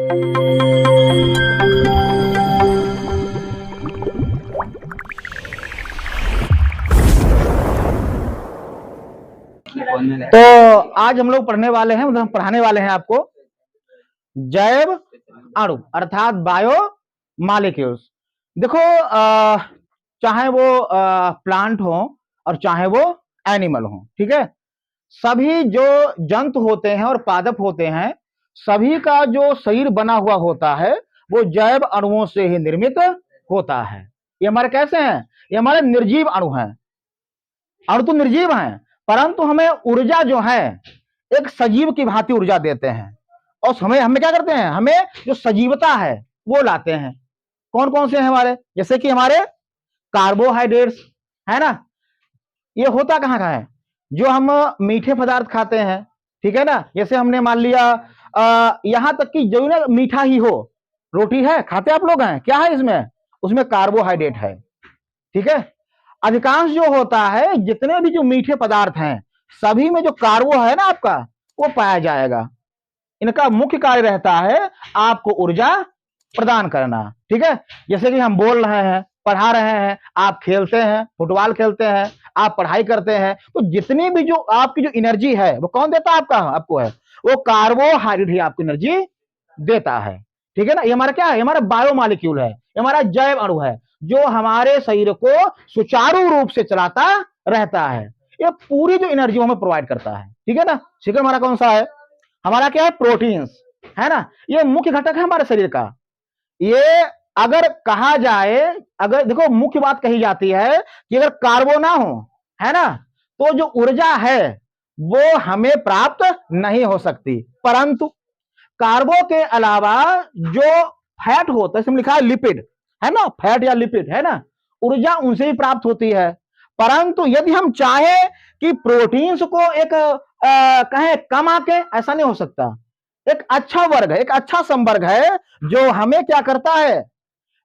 तो आज हम लोग पढ़ने वाले हैं, मतलब पढ़ाने वाले हैं आपको जैव अणु अर्थात बायो मॉलिक्यूल्स। देखो चाहे वो प्लांट हो और चाहे वो एनिमल हो, ठीक है, सभी जो जंतु होते हैं और पादप होते हैं, सभी का जो शरीर बना हुआ होता है वो जैव अणुओं से ही निर्मित होता है। ये हमारे कैसे हैं? ये हमारे निर्जीव अणु हैं। अणु तो निर्जीव हैं, परंतु हमें ऊर्जा जो है एक सजीव की भांति ऊर्जा देते हैं। और हमें हमें क्या करते हैं? हमें जो सजीवता है वो लाते हैं। कौन कौन से हैं हमारे? जैसे कि हमारे कार्बोहाइड्रेट्स है ना, ये होता कहाँ का है? जो हम मीठे पदार्थ खाते हैं, ठीक है ना, जैसे हमने मान लिया यहां तक कि जो ना मीठा ही हो, रोटी है खाते आप लोग हैं, क्या है इसमें? उसमें कार्बोहाइड्रेट है, ठीक है। अधिकांश जो होता है, जितने भी जो मीठे पदार्थ हैं, सभी में जो कार्बो है ना आपका, वो पाया जाएगा। इनका मुख्य कार्य रहता है आपको ऊर्जा प्रदान करना, ठीक है। जैसे कि हम बोल रहे हैं, पढ़ा रहे हैं, आप खेलते हैं, फुटबॉल खेलते हैं, आप पढ़ाई करते हैं, तो जितनी भी जो आपकी जो एनर्जी है वो कौन देता है? आपको है वो कार्बोहाइड्रेट ही आपको एनर्जी देता है, ठीक है ना। ये हमारा क्या है? हमारा बायोमॉलिक्यूल है, हमारा जैव अणु है, जो हमारे शरीर को सुचारू रूप से चलाता रहता है। ये पूरी जो एनर्जी हमें प्रोवाइड करता है, ठीक है ना। ठीक है, हमारा कौन सा है? हमारा क्या है? प्रोटीन्स है ना। ये मुख्य घटक है हमारे शरीर का। ये अगर कहा जाए, अगर देखो मुख्य बात कही जाती है कि अगर कार्बो ना हो, है ना, तो जो ऊर्जा है वो हमें प्राप्त नहीं हो सकती। परंतु कार्बो के अलावा जो फैट होता है, इसमें लिखा है लिपिड, है ना, फैट या लिपिड, है ना, ऊर्जा उनसे भी प्राप्त होती है। परंतु यदि हम चाहें कि प्रोटीन्स को एक कहें कम आके, ऐसा नहीं हो सकता। एक अच्छा वर्ग है, एक अच्छा संवर्ग है जो हमें क्या करता है?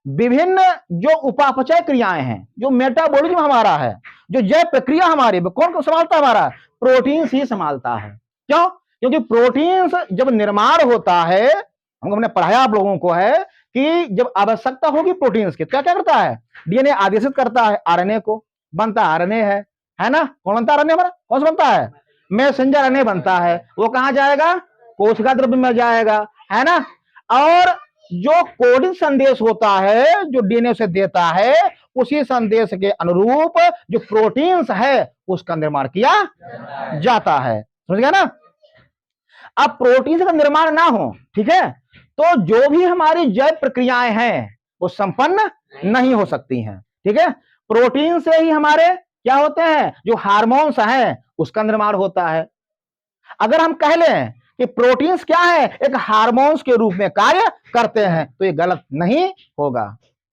विभिन्न जो उपापचय क्रियाएं हैं, जो मेटाबॉलिज्म हमारा है, जो जैव प्रक्रिया हमारी, कौन संभालता है? हमारा प्रोटीन्स ही संभालता है। क्यों? क्योंकि प्रोटीन्स जब निर्माण होता है, हमने पढ़ाया आप लोगों को है कि जब आवश्यकता होगी प्रोटीन्स की, क्या क्या करता है? डीएनए आदेशित करता है आरएनए को, बनता आरएनए है ना। कौन बनता है आरएनए? हमारा कौन सा बनता है? मैसेंजर आरएनए बनता है। वो कहां जाएगा? कोशिका द्रव्य में जाएगा, है ना। और जो कोडिंग संदेश होता है जो डीएनए से देता है, उसी संदेश के अनुरूप जो प्रोटीन्स है उसका निर्माण किया जाता है। समझ गया ना। अब प्रोटीन का निर्माण ना हो, ठीक है, तो जो भी हमारी जैव प्रक्रियाएं हैं वो संपन्न नहीं हो सकती हैं, ठीक है। प्रोटीन से ही हमारे क्या होते हैं? जो हार्मोन्स हैं उसका निर्माण होता है। अगर हम कह लें कि प्रोटीन्स क्या है? एक हार्मोन्स के रूप में कार्य करते हैं, तो ये गलत नहीं होगा,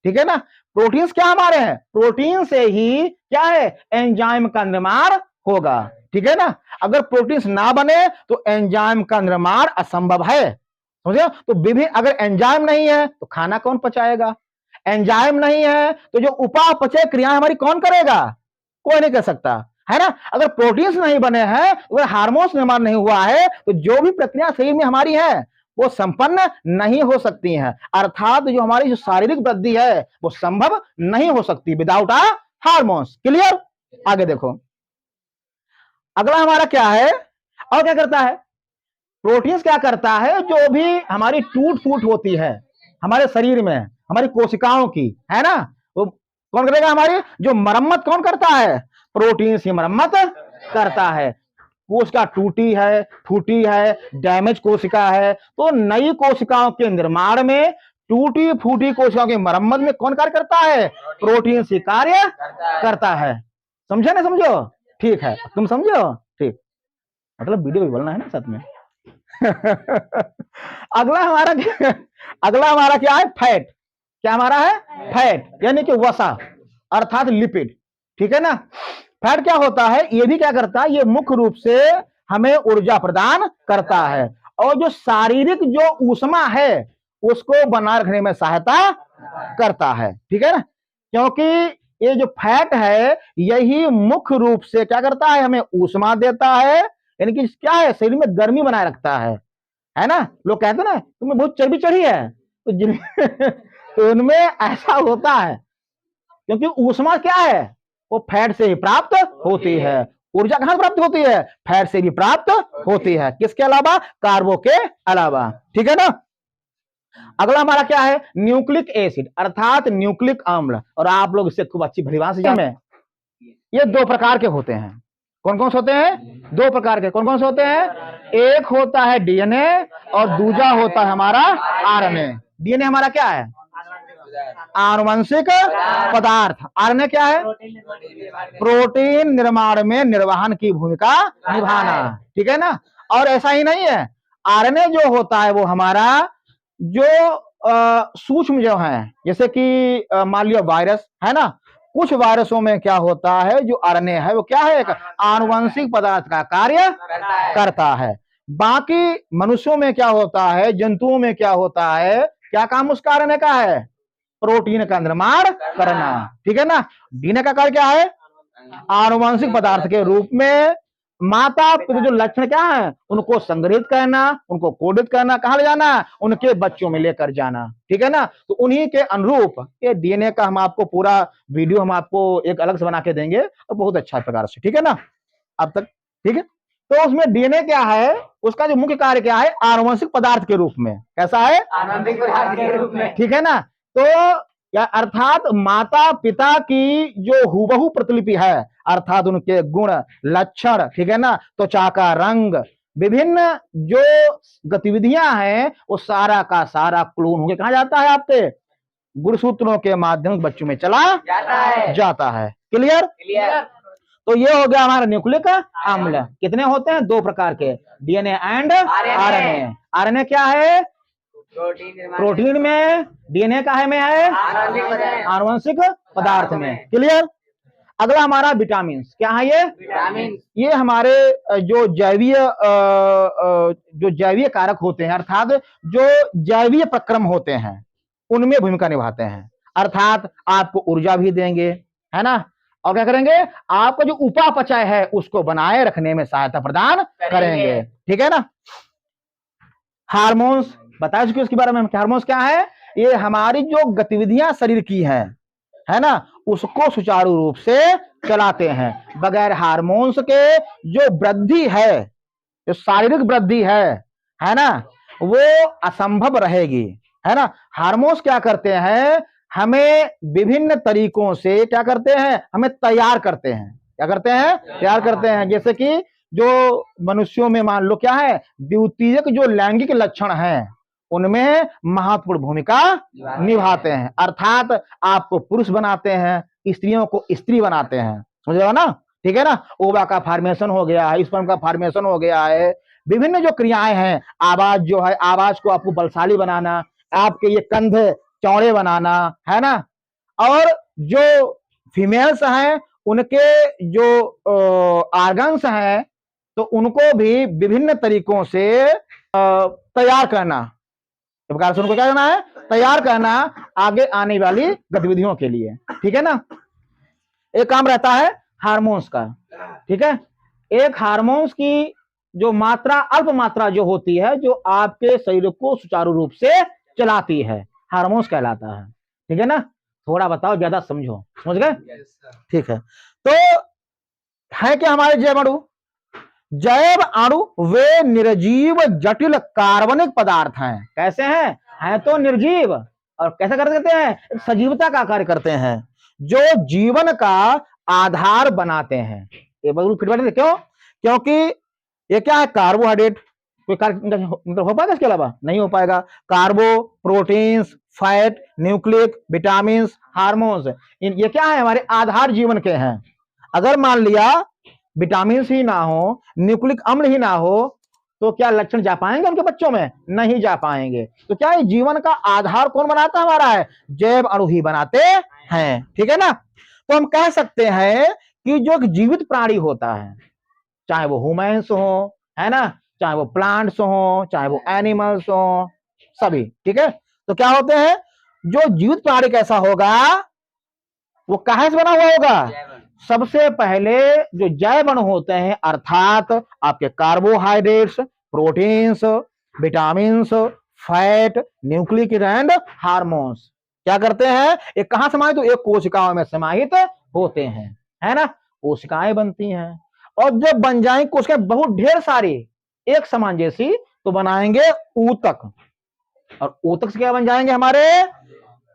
ठीक है ना। प्रोटीन्स क्या हमारे हैं? प्रोटीन से ही क्या है? एंजाइम का निर्माण होगा, ठीक है ना। अगर प्रोटीन्स ना बने तो एंजाइम का निर्माण असंभव है, समझे। तो विभिन्न, अगर एंजाइम नहीं है तो खाना कौन पचाएगा? एंजाइम नहीं है तो जो उपापचय क्रियाएं हमारी कौन करेगा? कोई नहीं कर सकता, है ना। अगर प्रोटीन्स नहीं बने हैं, अगर हार्मोन्स निर्माण नहीं हुआ है, तो जो भी प्रक्रिया शरीर में हमारी है वो संपन्न नहीं हो सकती हैं। अर्थात जो हमारी जो शारीरिक वृद्धि है वो संभव नहीं हो सकती विदाउट अ हार्मोन्स। क्लियर? आगे देखो, अगला हमारा क्या है और क्या करता है? प्रोटीन्स क्या करता है? जो भी हमारी टूट फूट होती है हमारे शरीर में, हमारी कोशिकाओं की, है ना, वो कौन करेगा? हमारी जो मरम्मत कौन करता है? प्रोटीन्स ही मरम्मत करता है। कोशिका टूटी है, फूटी है, डैमेज कोशिका है, तो नई कोशिकाओं के निर्माण में, टूटी फूटी कोशिकाओं की मरम्मत में कौन कार्य करता है? प्रोटीन ही कार्य करता है। समझे ना? समझो? ठीक है, तुम समझो? ठीक, मतलब वीडियो भी बोलना है ना साथ में। अगला हमारा क्या है? फैट। क्या हमारा है? फैट, यानी कि वसा अर्थात लिपिड, ठीक है ना। फैट क्या होता है? ये भी क्या करता है? ये मुख्य रूप से हमें ऊर्जा प्रदान करता है और जो शारीरिक जो ऊष्मा है उसको बनाए रखने में सहायता करता है, ठीक है ना। क्योंकि ये जो फैट है यही मुख्य रूप से क्या करता है? हमें ऊष्मा देता है, यानी कि क्या है? शरीर में गर्मी बनाए रखता है है ना। लोग कहते ना तुम्हें बहुत चर्बी चढ़ी है, तो जिन तो उनमें ऐसा होता है, क्योंकि ऊष्मा क्या है, वो फैट से ही प्राप्त होती है। ऊर्जा कहां से प्राप्त होती है, फैट से भी प्राप्त होती है, किसके अलावा, कार्बो के अलावा, ठीक है ना। अगला हमारा क्या है, न्यूक्लिक एसिड अर्थात न्यूक्लिक अम्ल, और आप लोग इससे खूब अच्छी भलीभांति से जाने, ये दो प्रकार के होते हैं। कौन कौन से होते हैं, दो प्रकार के, कौन कौन से होते हैं, एक होता है डीएनए और दूसरा होता है हमारा आरएनए। डीएनए हमारा क्या है, आनुवंशिक पदार्थ, आरएनए क्या है, प्रोटीन निर्माण में निर्वहन की भूमिका निभाना, ठीक है ना। और ऐसा ही नहीं है, आरएनए जो होता है वो हमारा जो सूक्ष्म जो है, जैसे कि मान लियो वायरस है ना, कुछ वायरसों में क्या होता है, जो आरएनए है वो क्या है, एक आनुवंशिक पदार्थ का कार्य करता है। बाकी मनुष्यों में क्या होता है, जंतुओं में क्या होता है, क्या काम उसका आरएनए का है, प्रोटीन का निर्माण करना, ठीक है ना। डीएनए का कार्य क्या है, आनुवंशिक पदार्थ के रूप में माता पिता जो लक्षण क्या है उनको संग्रहित करना, उनको कोडित करना, कहां ले जाना, उनके बच्चों में लेकर जाना, ठीक है ना। तो उन्हीं के अनुरूप ये डीएनए का हम आपको पूरा वीडियो हम आपको एक अलग से बना के देंगे, और बहुत अच्छा प्रकार से, ठीक है ना, अब तक ठीक है। तो उसमें डीएनए क्या है, उसका जो मुख्य कार्य क्या है, आनुवंशिक पदार्थ के रूप में, कैसा है, आनुवंशिक पदार्थ के रूप में, ठीक है ना। तो या अर्थात माता पिता की जो हूबहू प्रतिलिपि है, अर्थात उनके गुण लक्षण, ठीक है ना, त्वचा का रंग, विभिन्न जो गतिविधियां हैं, वो सारा का सारा क्लोन होके कहा जाता है, आपके गुणसूत्रों के माध्यम से बच्चों में चला जाता है। Clear, clear. तो ये हो गया हमारा न्यूक्लिक अम्ल। कितने होते हैं, दो प्रकार के, डीएनए एंड आरएनए। आरएनए क्या है, प्रोटीन में, डीएनए का है में है आनुवंशिक पदार्थ में। क्लियर। अगला हमारा विटामिन, क्या है ये, विटामिन, ये हमारे जो जैवीय कारक होते हैं, अर्थात जो जैवीय प्रक्रम होते हैं उनमें भूमिका निभाते हैं, अर्थात आपको ऊर्जा भी देंगे, है ना, और क्या करेंगे, आपका जो उपापचय है उसको बनाए रखने में सहायता प्रदान करेंगे, ठीक है ना। हार्मोन्स बता चुके उसके बारे में, हार्मोन्स क्या है, ये हमारी जो गतिविधियां शरीर की हैं, है ना, उसको सुचारू रूप से चलाते हैं। बगैर हार्मोन्स के जो वृद्धि है, जो शारीरिक वृद्धि है ना, वो असंभव रहेगी, है ना। हार्मोन्स क्या करते हैं, हमें विभिन्न तरीकों से क्या करते हैं, हमें तैयार करते हैं, क्या करते हैं, तैयार करते हैं। जैसे कि जो मनुष्यों में मान लो क्या है, द्वितीयक जो लैंगिक लक्षण हैं उनमें महत्वपूर्ण भूमिका निभाते हैं, अर्थात आपको पुरुष बनाते हैं, स्त्रियों को स्त्री बनाते हैं, समझ रहे हो ना, ठीक है ना। ओवा का फॉर्मेशन हो गया है, स्पर्म का फॉर्मेशन हो गया है, विभिन्न जो क्रियाएं हैं, आवाज जो है, आवाज को आपको बलशाली बनाना, आपके ये कंधे चौड़े बनाना, है ना। और जो फीमेल्स हैं उनके जो आर्गन्स हैं, तो उनको भी विभिन्न तरीकों से तैयार करना, प्रकार से उनको क्या करना है, तैयार करना आगे आने वाली गतिविधियों के लिए, ठीक है ना। एक काम रहता है हार्मोन्स का, ठीक है। एक हार्मोन्स की जो मात्रा, अल्प मात्रा जो होती है, जो आपके शरीर को सुचारू रूप से चलाती है, हार्मोन्स कहलाता है, ठीक है ना। थोड़ा बताओ, ज्यादा समझो, समझ गए, ठीक है। तो है क्या हमारे जैव अणु, जैव अणु वे निर्जीव जटिल कार्बनिक पदार्थ हैं, कैसे हैं तो निर्जीव, और कैसे कर सकते हैं, सजीवता का कार्य करते हैं, जो जीवन का आधार बनाते हैं। ये फिर क्यों, क्योंकि ये क्या है, कार्बोहाइड्रेट, कोई कार्य हो पाएगा इसके अलावा, नहीं हो पाएगा। Carbo, proteins, fat, nucleic, vitamin, hormones, ये क्या है, हमारे आधार जीवन के हैं। अगर मान लिया विटामिन ही ना हो, न्यूक्लिक अम्ल ही ना हो, तो क्या लक्षण जा पाएंगे उनके बच्चों में, नहीं जा पाएंगे। तो क्या है, जीवन का आधार कौन बनाता हमारा है, जैव अणु ही बनाते हैं, ठीक है ना। तो हम कह सकते हैं कि जो एक जीवित प्राणी होता है, चाहे वो ह्यूमन्स हो, है ना, चाहे वो प्लांट्स हो, चाहे वो एनिमल्स हो, सभी, ठीक है। तो क्या होते हैं, जो जीवित प्राणी कैसा होगा, वो कहां से बना हुआ होगा, सबसे पहले जो जैव अणु होते हैं, अर्थात आपके carbohydrates, proteins, vitamins, fat, nucleic and hormones क्या करते हैं, ये कहां समाहित, तो एक कोशिकाओं में समाहित होते हैं, है ना, कोशिकाएं बनती हैं। और जब बन जाए कोशिकाएं बहुत ढेर सारी एक समान जैसी, तो बनाएंगे ऊतक, और ऊतक से क्या बन जाएंगे, हमारे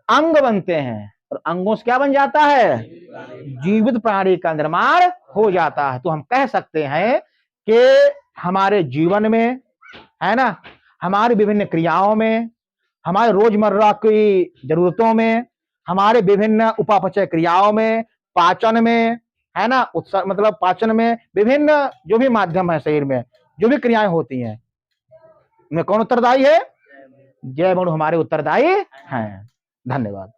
अंग बनते हैं, और अंगों से क्या बन जाता है, जीवित प्राणी का निर्माण हो जाता है। तो हम कह सकते हैं कि हमारे जीवन में, है ना, हमारी विभिन्न क्रियाओं में, हमारे रोजमर्रा की जरूरतों में, हमारे विभिन्न उपापचय क्रियाओं में, पाचन में, है ना, मतलब पाचन में विभिन्न जो भी माध्यम है शरीर में जो भी क्रियाएं होती हैं, उनमें कौन उत्तरदायी है, जैव अणु हमारे उत्तरदायी हैं। धन्यवाद।